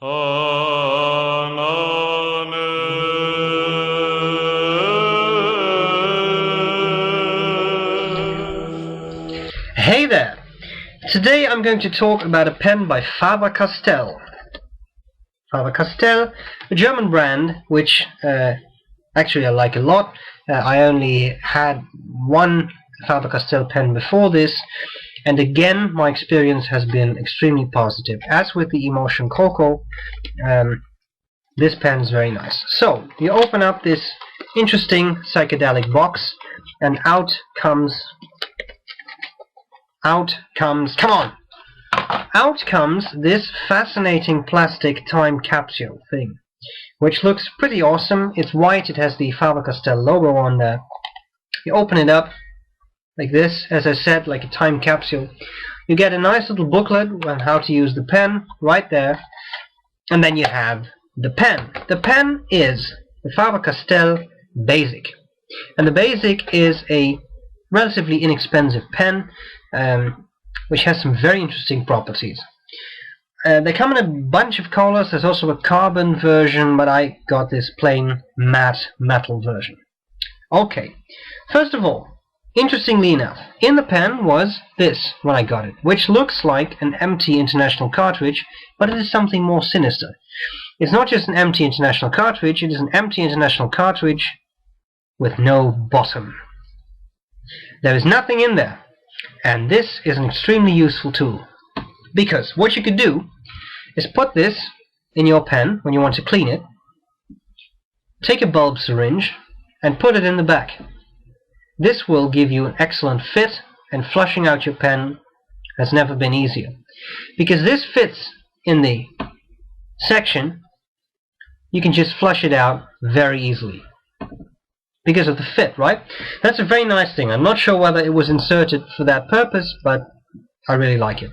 Hey there! Today I'm going to talk about a pen by Faber-Castell. Faber-Castell, a German brand which actually I like a lot. I only had one Faber-Castell pen before this, and again my experience has been extremely positive. As with the Emotion Cocoa, this pen is very nice. So you open up this interesting psychedelic box, and out comes this fascinating plastic time capsule thing, which looks pretty awesome. It's white, it has the Faber-Castell logo on there. You open it up like this, as I said, like a time capsule. You get a nice little booklet on how to use the pen right there, and then you have the pen. The pen is the Faber-Castell BASIC, and the BASIC is a relatively inexpensive pen, which has some very interesting properties. They come in a bunch of colors. There's also a carbon version, but I got this plain matte metal version. Okay, first of all, interestingly enough, in the pen was this when I got it, which looks like an empty international cartridge, but it is something more sinister. It's not just an empty international cartridge, it is an empty international cartridge with no bottom. There is nothing in there, and this is an extremely useful tool, because what you could do is put this in your pen when you want to clean it, take a bulb syringe and put it in the back. This will give you an excellent fit, and flushing out your pen has never been easier, because this fits in the section. You can just flush it out very easily because of the fit, right? That's a very nice thing. I'm not sure whether it was inserted for that purpose, but I really like it.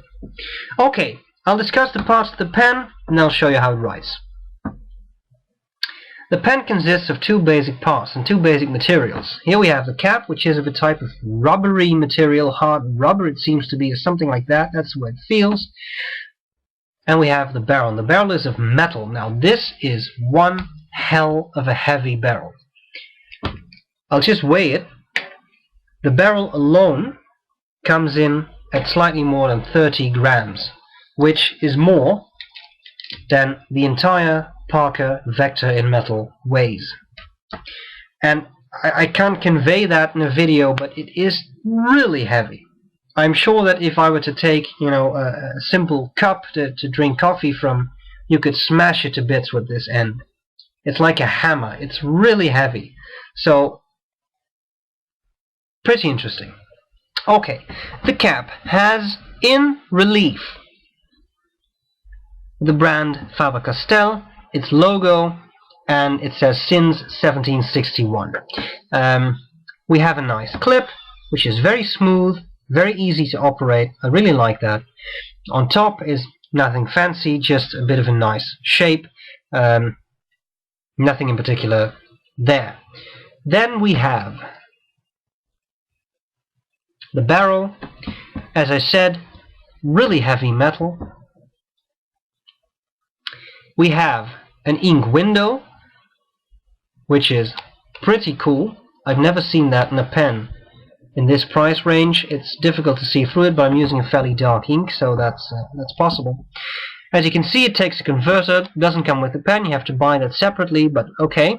Okay, I'll discuss the parts of the pen, and I'll show you how it writes. The pen consists of two basic parts and two basic materials. Here we have the cap, which is of a type of rubbery material, hard rubber it seems to be, or something like that. That's the way it feels. And we have the barrel. The barrel is of metal. Now this is one hell of a heavy barrel. I'll just weigh it. The barrel alone comes in at slightly more than 30 grams, which is more than the entire Parker Vector in metal weighs. And I can't convey that in a video, but it is really heavy. I'm sure that if I were to take, a simple cup to drink coffee from, you could smash it to bits with this end. It's like a hammer. It's really heavy. So, pretty interesting. Okay, the cap has in relief the brand Faber-Castell, its logo, and it says since 1761. We have a nice clip, which is very smooth, very easy to operate. I really like that. On top is nothing fancy, just a bit of a nice shape. Nothing in particular there. Then we have the barrel, as I said, really heavy metal. We have an ink window, which is pretty cool. I've never seen that in a pen in this price range. It's difficult to see through it, but I'm using a fairly dark ink, so that's possible. As you can see, it takes a converter. It doesn't come with the pen. You have to buy that separately, but okay.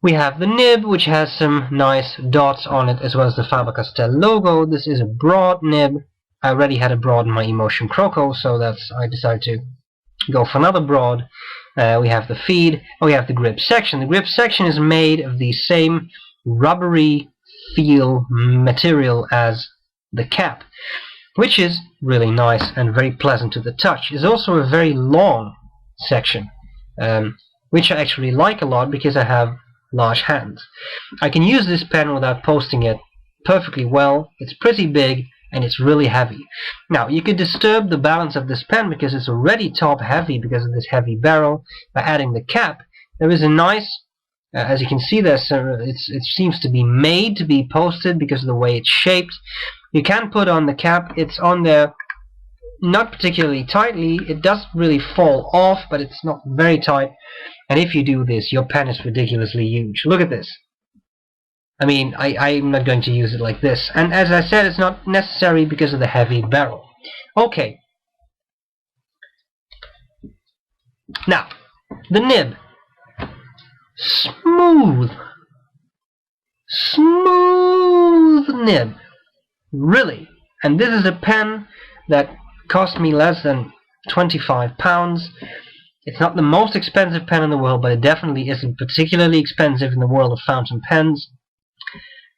We have the nib, which has some nice dots on it, as well as the Faber-Castell logo. This is a broad nib. I already had a broad in my Emotion Cocoa, so I decided to go for another broad. We have the feed. We have the grip section. The grip section is made of the same rubbery feel material as the cap, which is really nice and very pleasant to the touch. It's also a very long section, which I actually like a lot because I have large hands. I can use this pen without posting it perfectly well. It's pretty big and it's really heavy. Now you could disturb the balance of this pen because it's already top heavy because of this heavy barrel. By adding the cap, there is a nice, as you can see, it seems to be made to be posted because of the way it's shaped. You can put on the cap. It's on there not particularly tightly. It doesn't really fall off, but it's not very tight. And if you do this, your pen is ridiculously huge. Look at this. I mean, I'm not going to use it like this. And as I said, it's not necessary because of the heavy barrel. Okay. Now, the nib. Smooth. Smooth nib. Really. And this is a pen that cost me less than £25. It's not the most expensive pen in the world, but it definitely isn't particularly expensive in the world of fountain pens.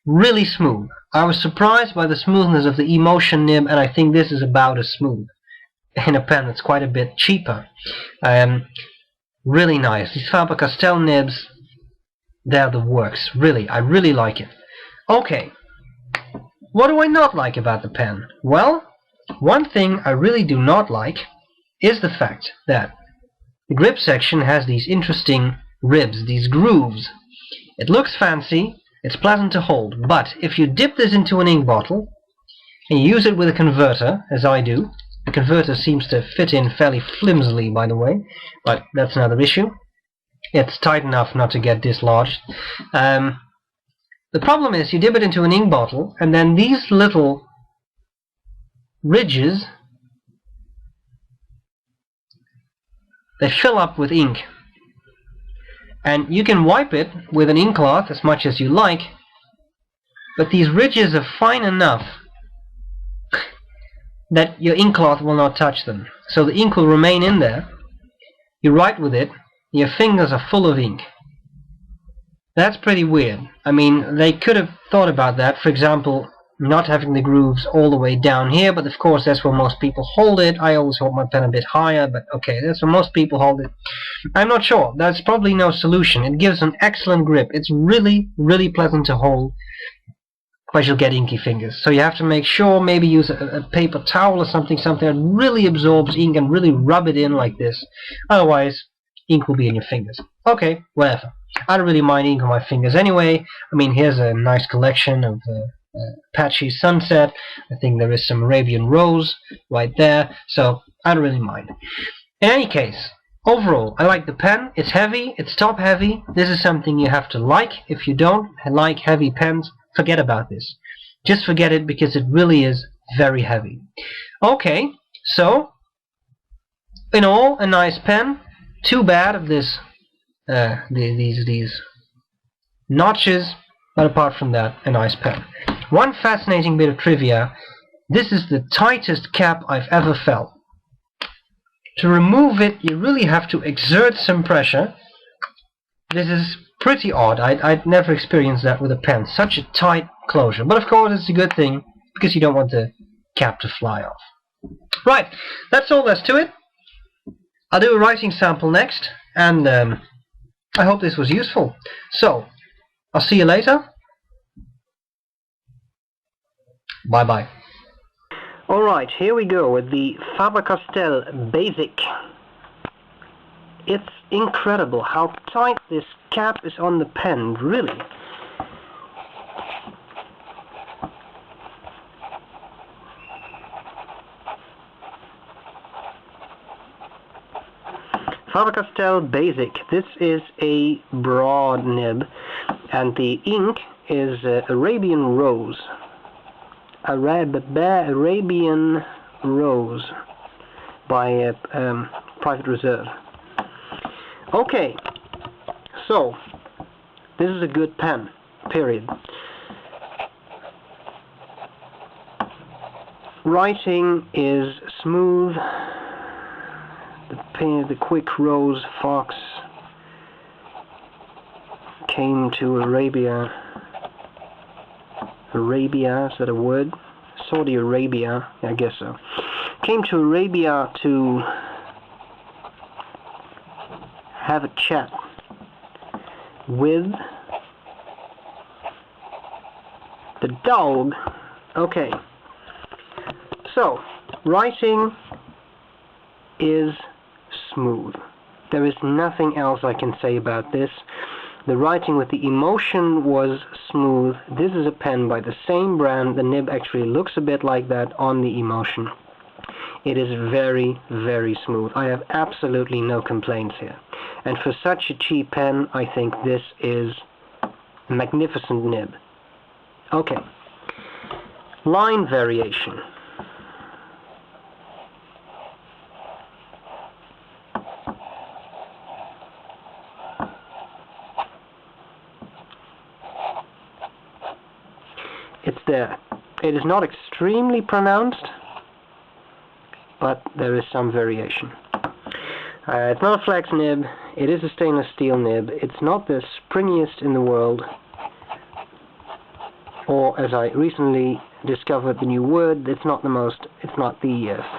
Really smooth. I was surprised by the smoothness of the Emotion nib, and I think this is about as smooth in a pen that's quite a bit cheaper. Really nice. These Faber-Castell nibs, they're the works. Really, I really like it. Okay, what do I not like about the pen? Well, one thing I really do not like is the fact that the grip section has these interesting ribs, these grooves. It looks fancy, it's pleasant to hold, but if you dip this into an ink bottle and you use it with a converter, as I do, the converter seems to fit in fairly flimsily, by the way, but that's another issue. It's tight enough not to get dislodged. The problem is you dip it into an ink bottle and then these little ridges, they fill up with ink. And you can wipe it with an ink cloth as much as you like, but these ridges are fine enough that your ink cloth will not touch them. So the ink will remain in there. You write with it, your fingers are full of ink. That's pretty weird. I mean, they could have thought about that. For example, not having the grooves all the way down here, but of course that's where most people hold it. I always hold my pen a bit higher, but okay, that's where most people hold it. I'm not sure. That's probably no solution. It gives an excellent grip. It's really, really pleasant to hold, but you'll get inky fingers. So you have to make sure, maybe use a paper towel or something that really absorbs ink and really rub it in like this. Otherwise, ink will be in your fingers. Okay, whatever. I don't really mind ink on my fingers anyway. I mean, here's a nice collection of patchy sunset. I think there is some Arabian rose right there, so I don't really mind. In any case, overall, I like the pen. It's heavy, it's top heavy. This is something you have to like. If you don't like heavy pens, forget about this. Just forget it, because it really is very heavy. Okay, so in all, a nice pen. Too bad of this these notches, but apart from that, a nice pen. One fascinating bit of trivia: this is the tightest cap I've ever felt. To remove it, you really have to exert some pressure. This is pretty odd. I'd never experienced that with a pen. Such a tight closure. But of course, it's a good thing, because you don't want the cap to fly off. Right, that's all there's to it. I'll do a writing sample next, and I hope this was useful. So, I'll see you later. Bye-bye. Alright, here we go with the Faber-Castell BASIC. It's incredible how tight this cap is on the pen, really. Faber-Castell BASIC. This is a broad nib, and the ink is Arabian Rose. Arabian Rose by Private Reserve. Okay, so this is a good pen, period. Writing is smooth. The quick rose fox came to Arabia. Arabia, is that a word? Saudi Arabia, I guess so. Came to Arabia to have a chat with the dog. Okay. So, writing is smooth. There is nothing else I can say about this. The writing with the Emotion was smooth. This is a pen by the same brand. The nib actually looks a bit like that on the Emotion. It is very, very smooth. I have absolutely no complaints here. And for such a cheap pen, I think this is a magnificent nib. Okay. Line variation. It's there. It is not extremely pronounced, but there is some variation. It's not a flex nib. It is a stainless steel nib. It's not the springiest in the world, or as I recently discovered the new word, it's not the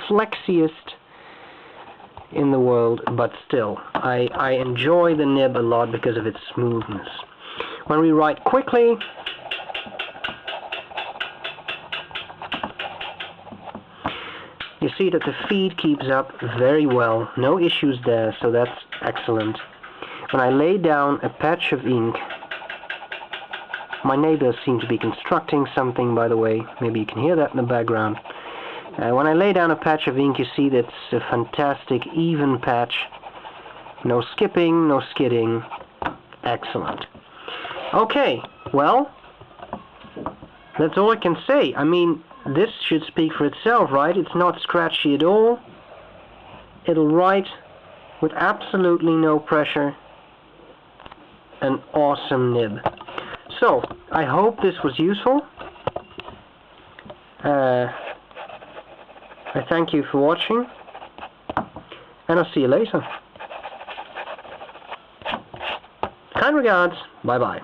flexiest in the world, but still, I enjoy the nib a lot because of its smoothness. When we write quickly, you see that the feed keeps up very well, no issues there, so that's excellent. When I lay down a patch of ink, my neighbors seem to be constructing something, by the way, maybe you can hear that in the background. When I lay down a patch of ink, you see that's a fantastic even patch, no skipping, no skidding, excellent. Okay, well, that's all I can say. I mean, this should speak for itself, right? It's not scratchy at all. It'll write with absolutely no pressure. An awesome nib. So, I hope this was useful. I thank you for watching, and I'll see you later. Kind regards. Bye-bye.